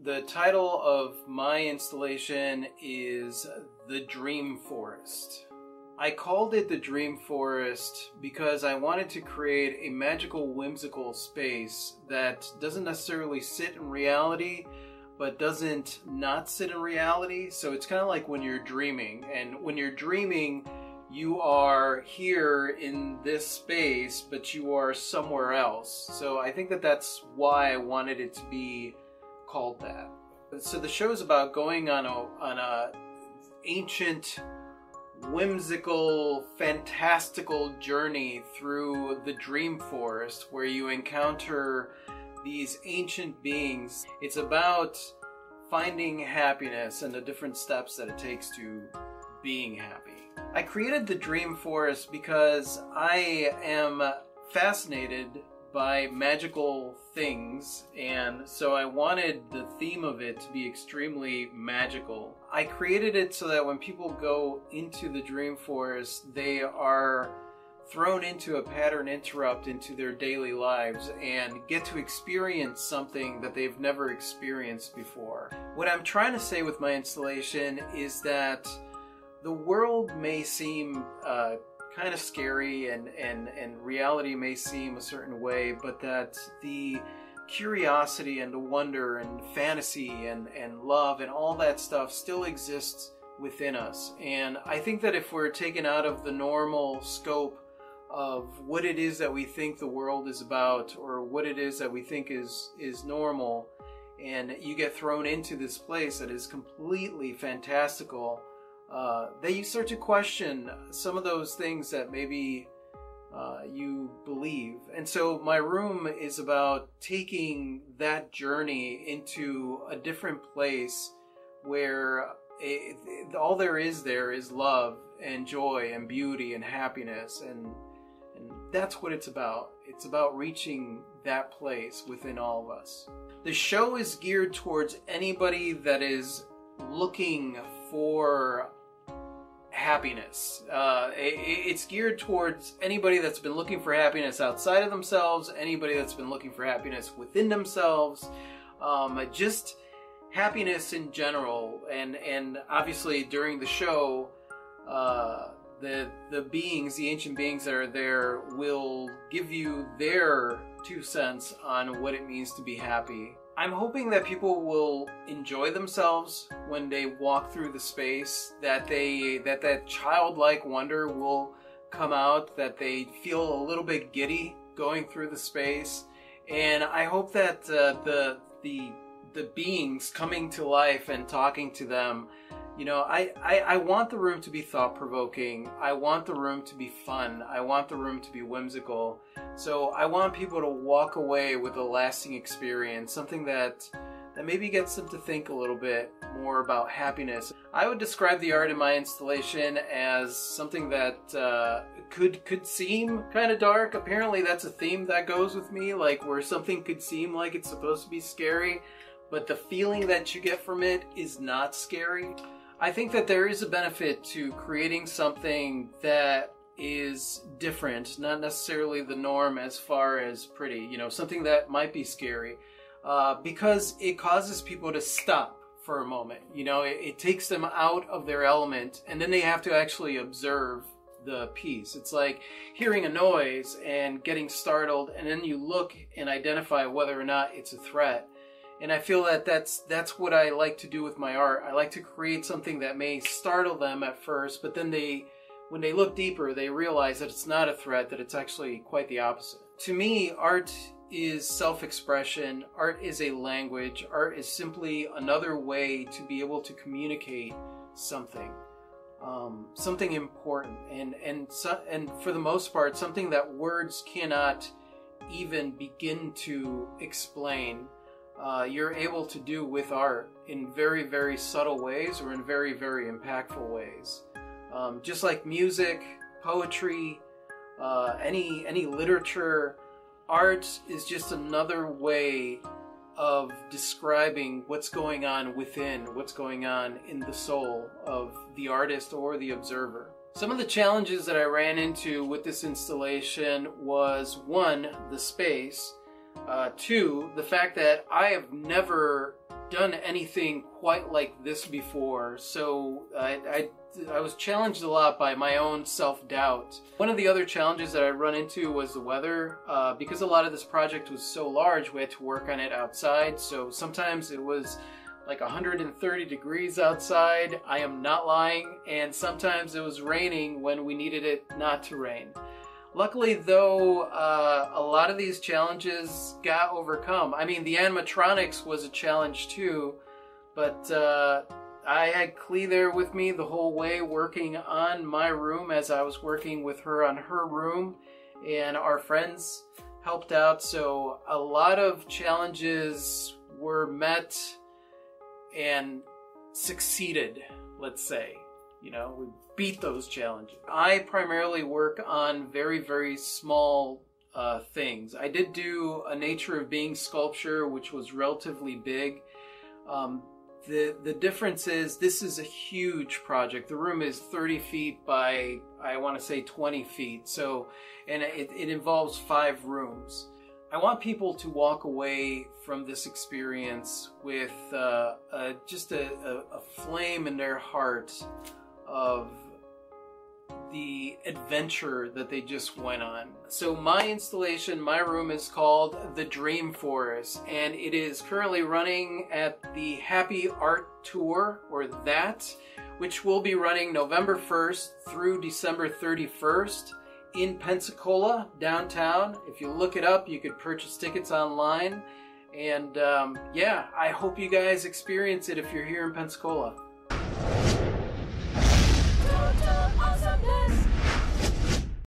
The title of my installation is The Dream Forest. I called it the Dream Forest because I wanted to create a magical, whimsical space that doesn't necessarily sit in reality, but doesn't not sit in reality. So it's kind of like when you're dreaming, and when you're dreaming, you are here in this space, but you are somewhere else. So I think that that's why I wanted it to be called that. So the show is about going on a ancient, whimsical, fantastical journey through the Dream Forest, where you encounter these ancient beings. It's about finding happiness and the different steps that it takes to being happy. I created the Dream Forest because I am fascinated by magical things, and so I wanted the theme of it to be extremely magical. I created it so that when people go into the Dream Forest, they are thrown into a pattern interrupt into their daily lives and get to experience something that they've never experienced before. What I'm trying to say with my installation is that the world may seem kind of scary and reality may seem a certain way, but that the curiosity and the wonder and fantasy and love and all that stuff still exists within us. And I think that if we're taken out of the normal scope of what it is that we think the world is about, or what it is that we think is normal, and you get thrown into this place that is completely fantastical, that you start to question some of those things that maybe you believe. And so my room is about taking that journey into a different place where all there is love and joy and beauty and happiness, and that's what it's about. It's about reaching that place within all of us. The show is geared towards anybody that is looking for happiness. It's geared towards anybody that's been looking for happiness outside of themselves, anybody that's been looking for happiness within themselves, just happiness in general. And obviously during the show, the beings, the ancient beings that are there, will give you their 2 cents on what it means to be happy. I'm hoping that people will enjoy themselves when they walk through the space, that that childlike wonder will come out, that they feel a little bit giddy going through the space. And I hope that the beings coming to life and talking to them, you know, I want the room to be thought-provoking. I want the room to be fun. I want the room to be whimsical. So I want people to walk away with a lasting experience, something that maybe gets them to think a little bit more about happiness. I would describe the art in my installation as something that could seem kind of dark. Apparently that's a theme that goes with me, like where something could seem like it's supposed to be scary, but the feeling that you get from it is not scary. I think that there is a benefit to creating something that is different, not necessarily the norm as far as pretty, you know, something that might be scary, because it causes people to stop for a moment. You know, it takes them out of their element, and then they have to actually observe the piece. It's like hearing a noise and getting startled, and then you look and identify whether or not it's a threat. And I feel that that's what I like to do with my art. I like to create something that may startle them at first, but then when they look deeper, they realize that it's not a threat, that it's actually quite the opposite. To me, art is self-expression. Art is a language. Art is simply another way to be able to communicate something, something important, and for the most part, something that words cannot even begin to explain. You're able to do with art in very, very subtle ways, or in very, very impactful ways. Just like music, poetry, any literature, art is just another way of describing what's going on within, what's going on in the soul of the artist or the observer. Some of the challenges that I ran into with this installation was, one, the space. Two, the fact that I have never done anything quite like this before, so I was challenged a lot by my own self-doubt. One of the other challenges that I run into was the weather. Because a lot of this project was so large, we had to work on it outside, so sometimes it was like 130 degrees outside, I am not lying, and sometimes it was raining when we needed it not to rain. Luckily though, a lot of these challenges got overcome. I mean, the animatronics was a challenge too, but I had Klee there with me the whole way working on my room as I was working with her on her room, and our friends helped out, so a lot of challenges were met and succeeded, let's say. You know, we beat those challenges. I primarily work on very, very small things. I did do a Nature of Being sculpture, which was relatively big. The difference is this is a huge project. The room is 30 feet by, I want to say 20 feet. So, and it involves 5 rooms. I want people to walk away from this experience with just a flame in their heart of the adventure that they just went on. So my installation, my room, is called The Dream Forest, and it is currently running at the Happy Art Tour, or that, which will be running November 1st through December 31st. In Pensacola, downtown. If you look it up, you could purchase tickets online. And yeah, I hope you guys experience it if you're here in Pensacola.